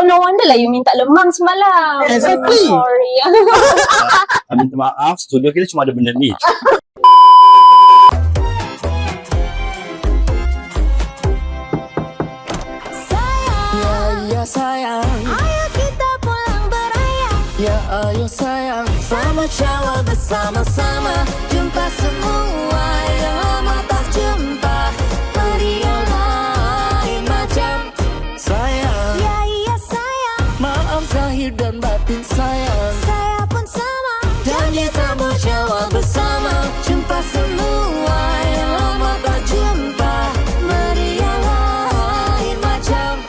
no wonder lah you minta lemang semalam. Exactly. Sorry. Minta maaf, studio kita cuma ada benda ni. Ya sayang, ayo kita pulang beraya. Ya ayo sayang, sama Jawa bersama-sama. Jumpa semua yang lama tak jumpa. Meriah lain macam sayang. Ya iya sayang, maaf zahir dan batin sayang. Saya pun sama, janji sama Jawa bersama. Jumpa semua yang lama tak jumpa. Meriah lain macam.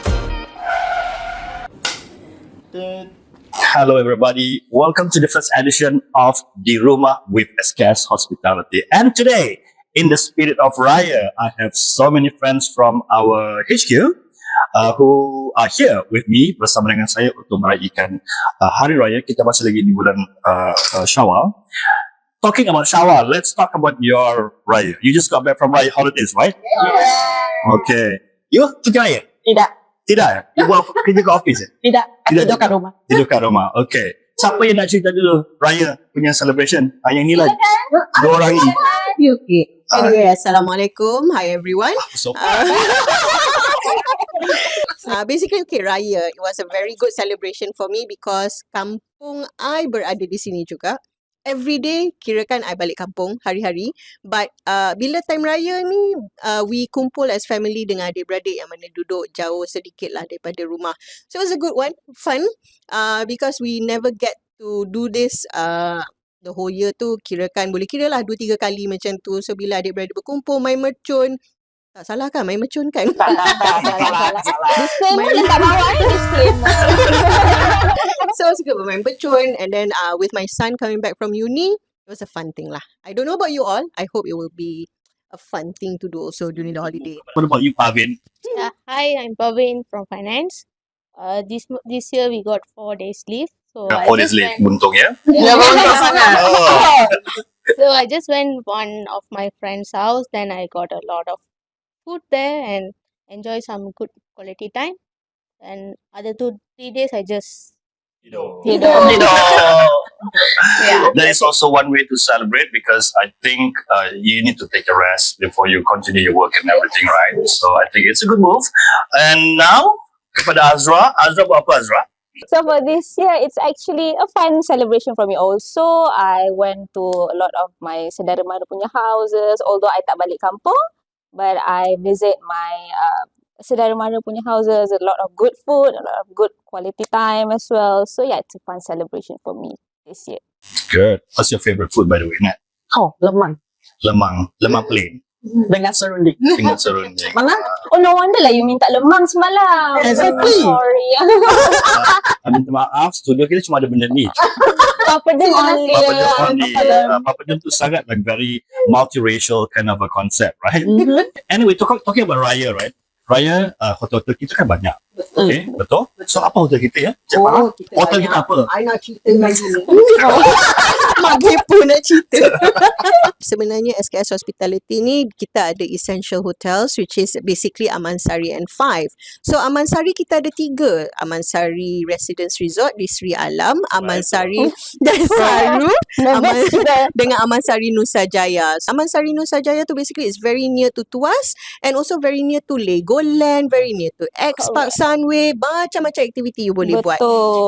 Hello everybody, welcome to the first edition of Di Rumah with SKS Hospitality. And today, in the spirit of Raya, I have so many friends from our HQ who are here with me bersama dengan saya untuk meraihkan Hari Raya. Kita masih lagi di bulan Syawal. Talking about Syawal, let's talk about your Raya. You just got back from Raya holidays, right? Okay. You cuti Raya? Tidak. Tidak ya? You buat kerja ke office ya? Tidak. Tidak. Tidur kat rumah. Tidur kat rumah. Okay. Siapa yang nak cerita dulu Raya punya celebration? Yang ni lah. Dua orang ni. Okay. Anyway, Assalamualaikum. Hi everyone. So, Basically, okay, Raya. It was a very good celebration for me because kampung I berada di sini juga. Every day, kirakan I balik kampung hari-hari. But bila time Raya ni, we kumpul as family dengan adik-beradik yang mana duduk jauh sedikit lah daripada rumah. So it was a good one, fun. Because we never get to do this the whole year tu, kirakan boleh kira lah 2-3 kali macam tu. So bila adik-beradik berkumpul, main mercun. Tak salah kan? Main mercun kan? Salah. Disclaimer letak bawah ni disclaimer. So suka bermain mercun. And then with my son coming back from uni, it was a fun thing lah. I don't know about you all. I hope it will be a fun thing to do also during the holiday. what about you, Pavin? Yeah, hi, I'm Pavin from Finance. This year we got 4 days leave. So I All just is late. went, Buntung ya? Oh. so I just went one of my friend's house. Then I got a lot of food there and enjoy some good quality time. And other 2-3 days I just Tidur. yeah. That is also one way to celebrate because I think you need to take a rest before you continue your work and everything, right? So I think it's a good move. And now, kepada Azra. Azra buat apa, Azra? So for this year, it's actually a fun celebration for me also. I went to a lot of my saudara mara punya houses, although I tak balik kampung. But I visit my saudara mara punya houses, a lot of good food, a lot of good quality time as well. So yeah, it's a fun celebration for me this year. Good. What's your favorite food, by the way, Nat? Oh, lemang. Lemang plain. Dengan serunding. Dengan serunding. Mana? Oh no wonder lah you minta lemang semalam. Exactly. Sorry. Minta maaf, studio kita cuma ada benda ni. Papadum only. Papadum tu sangat like very multiracial kind of a concept, right? Mm-hmm. Anyway, talking about Raya, right? Raya, hotel-hotel kita kan banyak. Okay, betul? So, apa hotel kita ya? Oh, Hotel kita apa? I nak cerita lagi ni. Mak kepo nak cerita. Sebenarnya SKS Hospitality ni kita ada essential hotels which is basically Amansari and 5. So Amansari kita ada 3. Amansari Residence Resort di Sri Alam, Amansari Dasaru, dengan Amansari Nusa Jaya. Amansari Nusa Jaya tu basically is very near to Tuas and also very near to Legoland, very near to X Park Sunway, macam-macam aktiviti you boleh buat.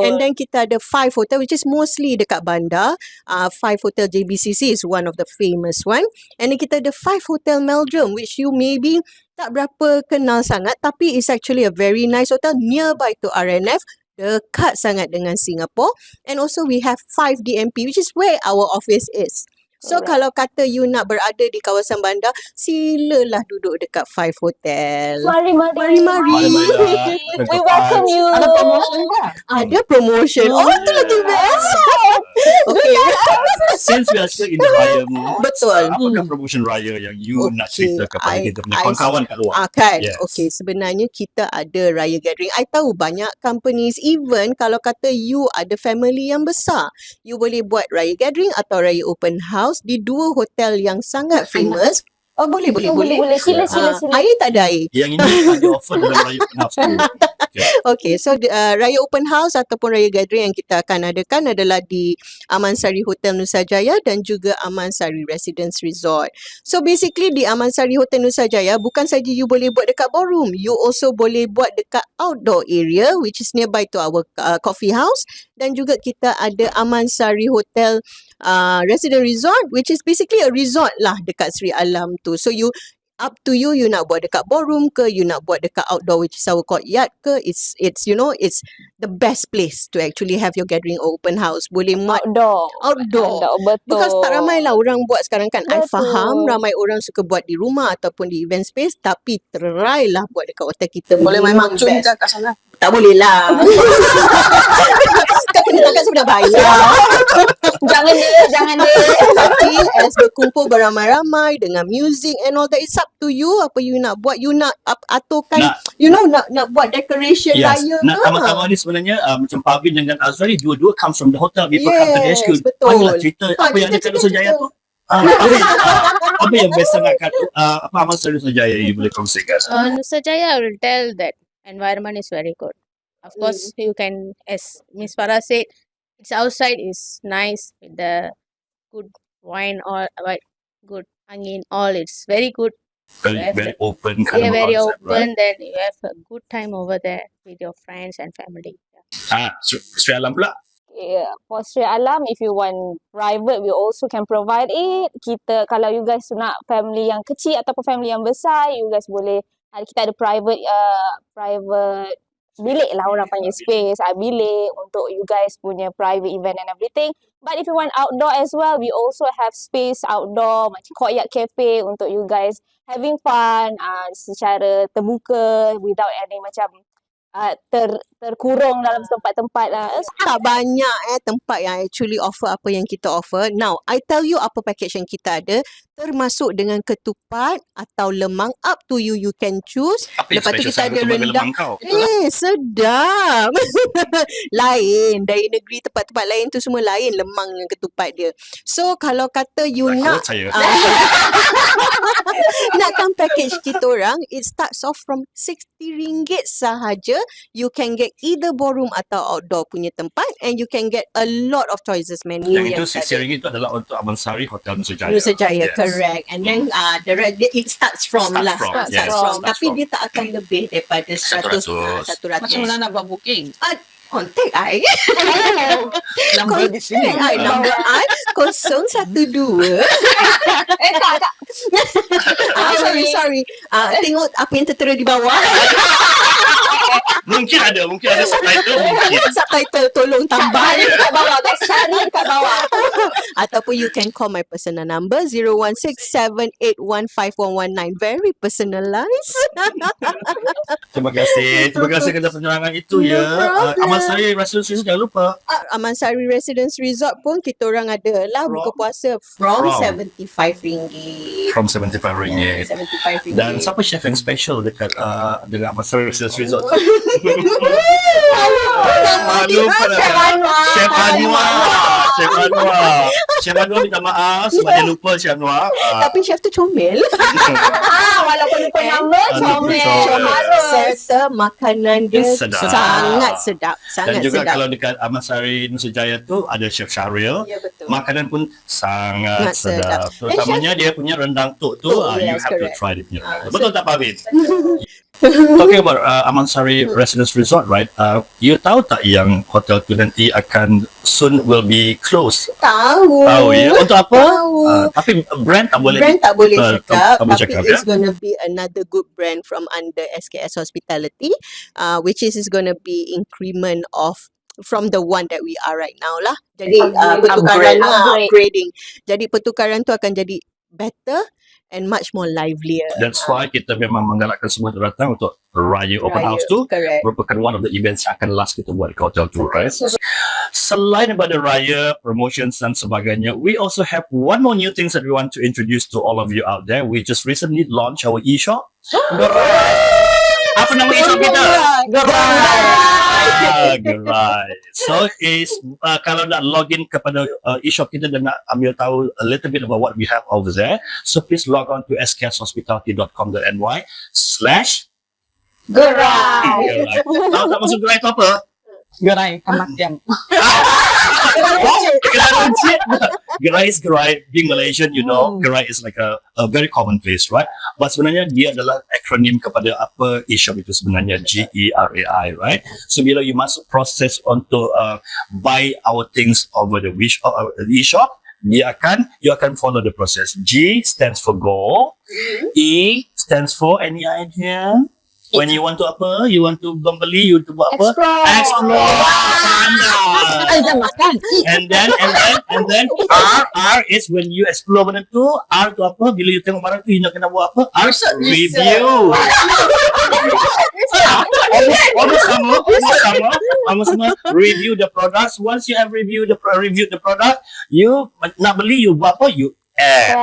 And then kita ada 5 hotel which is mostly dekat bandar. 5 Hotel JBCC is one of the famous one. And then kita ada 5 Hotel Meldrum which you maybe tak berapa kenal sangat tapi it's actually a very nice hotel nearby to RNF, dekat sangat dengan Singapore. And also we have 5 DMP which is where our office is. So kalau kata you nak berada di kawasan bandar, silalah duduk dekat 5 Hotel. Mari. We welcome you. Ada promotion kan? Ada promotion. Oh, tu lagi best. Okay. Since we are still in the Raya mood, Betul. apakah promotion Raya yang you nak cerita kepada kita punya I- kawan-kawan kat luar? Kan? Yes. Okay, sebenarnya kita ada Raya Gathering. I tahu banyak companies, even kalau kata you ada family yang besar, you boleh buat Raya Gathering atau Raya Open House di 2 hotel yang sangat famous. Oh, boleh. Boleh. Sila. Air tak ada air. Yang ini ada offer dalam Raya Open House tu. Okay, so Raya Open House ataupun Raya Gathering yang kita akan adakan adalah di Amansari Hotel Nusa Jaya dan juga Amansari Residence Resort. So basically di Amansari Hotel Nusa Jaya bukan saja you boleh buat dekat ballroom, you also boleh buat dekat outdoor area which is nearby to our coffee house, dan juga kita ada Amansari Hotel Residence Resort which is basically a resort lah dekat Sri Alam tu. So you up to you nak buat dekat ballroom ke, you nak buat dekat outdoor which is our courtyard ke, it's it's the best place to actually have your gathering or open house. Boleh Outdoor. Betul. Because tak ramai lah orang buat sekarang kan. I Betul. faham ramai orang suka buat di rumah ataupun di event space, tapi try lah buat dekat hotel kita. Boleh main Memang macun best. ke kat sana? Tak boleh lah. Kau kena takkan sebenarnya bayar. Jangan dia. Tapi as berkumpul beramai-ramai dengan music and all that, it's up to you apa you nak buat. You nak aturkan, nak buat decoration Yes. raya Nak ke. tamat-tamat ni sebenarnya macam Pavin dengan Azwari dua-dua comes from the hotel. People come to the Yes, HQ. betul. Marilah cerita apa yang ada kat Nusa Jaya tu. Apa yang best sangat kat apa Amansari Nusa Jaya you boleh kongsikan? Nusa Jaya, I will tell that environment is very good. Of course, you can, as Miss Farah said, it's outside is nice with the good wine or good angin, all it's very good. Very open kind Yeah, of very concept, open. Then you have a good time over there with your friends and family. right? Sri Alam pula. Yeah, for Sri Alam, if you want private, we also can provide it. Kalau you guys nak family yang kecil ataupun family yang besar, you guys boleh, kita ada private bilik lah orang panggil space, bilik untuk you guys punya private event and everything. But if you want outdoor as well, we also have space outdoor macam courtyard cafe untuk you guys having fun secara terbuka without any macam terkurung dalam tempat-tempat lah. Tak banyak tempat yang actually offer apa yang kita offer. Now, I tell you apa package yang kita ada, termasuk dengan ketupat atau lemang, up to you, you can choose. Apa yang Lepas tu special kita sangat ada tu bagi rendang. lemang kau? Sedap. Lain dari negeri, tempat-tempat lain tu semua lain lemang dengan ketupat dia. So kalau kata you nak Saya. nakkan package kita orang, it starts off from RM60 sahaja. You can get either ballroom atau outdoor punya tempat, and you can get a lot of choices menu Yang yang itu kita ada. RM60 itu adalah untuk Amansari Hotel Nusa Jaya. Nusa Jaya, Yes. correct. And then it starts from Starts lah. from, Starts yes, from. starts Tapi from. dia tak akan lebih daripada 100. 100. Macam mana nak buat booking? Contact I. Number di sini. Contact I. Number I 012. Sorry. Tengok apa yang tertera di bawah. Mungkin ada subtitle mungkin. Subtitle tolong tambah. Kat bawah guys, cari kat bawah. Ataupun you can call my personal number 01678151119. Very personalized. Terima kasih kerana penerangan itu No ya. problem. Amansari Residence Resort jangan lupa. Amansari Residence Resort pun kita orang ada lah buka puasa from From. RM75. From RM75. RM75. Dan siapa chef yang special dekat dengan Amansari Residence Resort? Lupa dah. Chef Anwar. Chef Anwar minta maaf sebab dia lupa Chef Anwar. Tapi chef tu comel. Walaupun lupa nama, comel. Serta makanan dia Sedap. sangat sedap. Dan Sangat juga sedap. kalau dekat Amansari Nusa Jaya tu ada Chef Syahril. Ya, betul. Makanan pun sangat Sangat sedap. sedap. Terutamanya dia punya rendang tuk tu, Tuk, you yes, have to correct. try it. Betul tak Pak Bin? Talking about Amansari Residence Resort, right? You tahu tak yang hotel tu nanti akan soon will be closed? Tahu. Tahu ya? Untuk apa? Tahu. Tapi brand tak boleh. Brand tak boleh cakap, tak boleh tapi cakap, it's ya? gonna be another good brand from under SKS Hospitality, which is gonna be increment of from the one that we are right now lah. Jadi pertukaran upgrading. Jadi pertukaran tu akan jadi better and much more livelier. That's why kita memang menggalakkan semua untuk datang untuk Raya Open Raya, House tu. correct. Merupakan one of the events yang akan last kita buat ke hotel tu, right? Selain daripada Raya, promotions dan sebagainya, we also have one more new things that we want to introduce to all of you out there. We just recently launched our e-shop. Apa nama e-shop kita? Gerai. Gerai. So is kalau nak login kepada e-shop kita dan nak ambil tahu a little bit about what we have over there, so please log on to skshospitality.com.my/gerai. Tahu tak maksud gerai tu apa? Gerai kematian. Gerai is gerai. Being Malaysian, you know, gerai is like a very common place, right? But sebenarnya dia adalah akronim kepada apa e-shop itu sebenarnya, GERAI, right? So bila you masuk proses untuk buy our things over the e-shop, you akan follow the process. G stands for go. E stands for any idea? When you want to membeli, you want to buat apa? Explore. And then R is when you explore benda tu. R tu apa? Bila you tengok barang tu, you nak kena buat apa? R review. Almost sama. Review the products. Once you have reviewed the product, you nak beli, you buat apa? You add.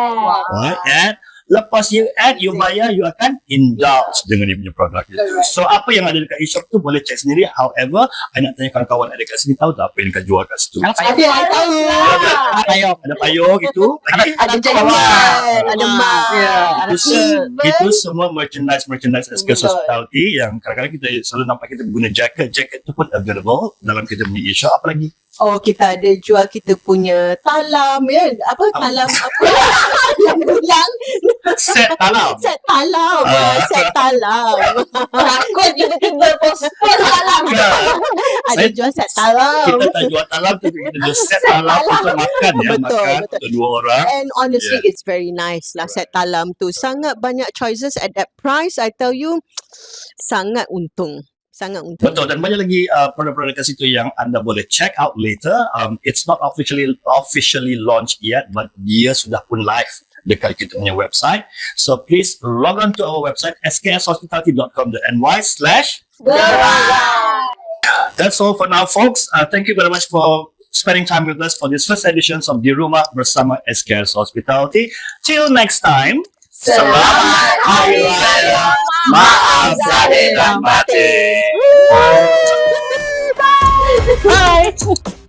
Right? And lepas you add, you bayar, you akan indulge dengan dia punya produk itu. So, apa yang ada dekat e-shop tu boleh check sendiri. However, I nak tanya kawan-kawan ada dekat sini, tahu tak apa yang dekat jual kat situ? Ada payung. Ada payung itu. Ada jalan. Ada mat. Itu semua merchandise SKS Hospitality yang kadang-kadang kita selalu nampak kita guna jacket tu pun available dalam kita punya e-shop. Apa lagi? Oh, kita ada jual kita punya talam, ya. Apa talam apa? yang Set talam. set talam. Set talam. Takut tiba-tiba post talam. Ada jual set talam. Kita tak jual talam, tapi kita jual set talam untuk makan ya. Betul, Makan betul. untuk 2 orang. And honestly, it's very nice lah set talam tu. Sangat banyak choices at that price. I tell you, sangat untung. Sangat untung. Betul, dan banyak lagi produk-produk kat situ yang anda boleh check out later. It's not officially launched yet, but dia sudah pun live dekat kita punya website. So please log on to our website skshospitality.com.my/gerai. That's all for now, folks. Thank you very much for spending time with us for this first edition of Di Rumah bersama SKS Hospitality. Till next time. Selamat Hari Raya. Maaf Zahir dan Batin. Bye.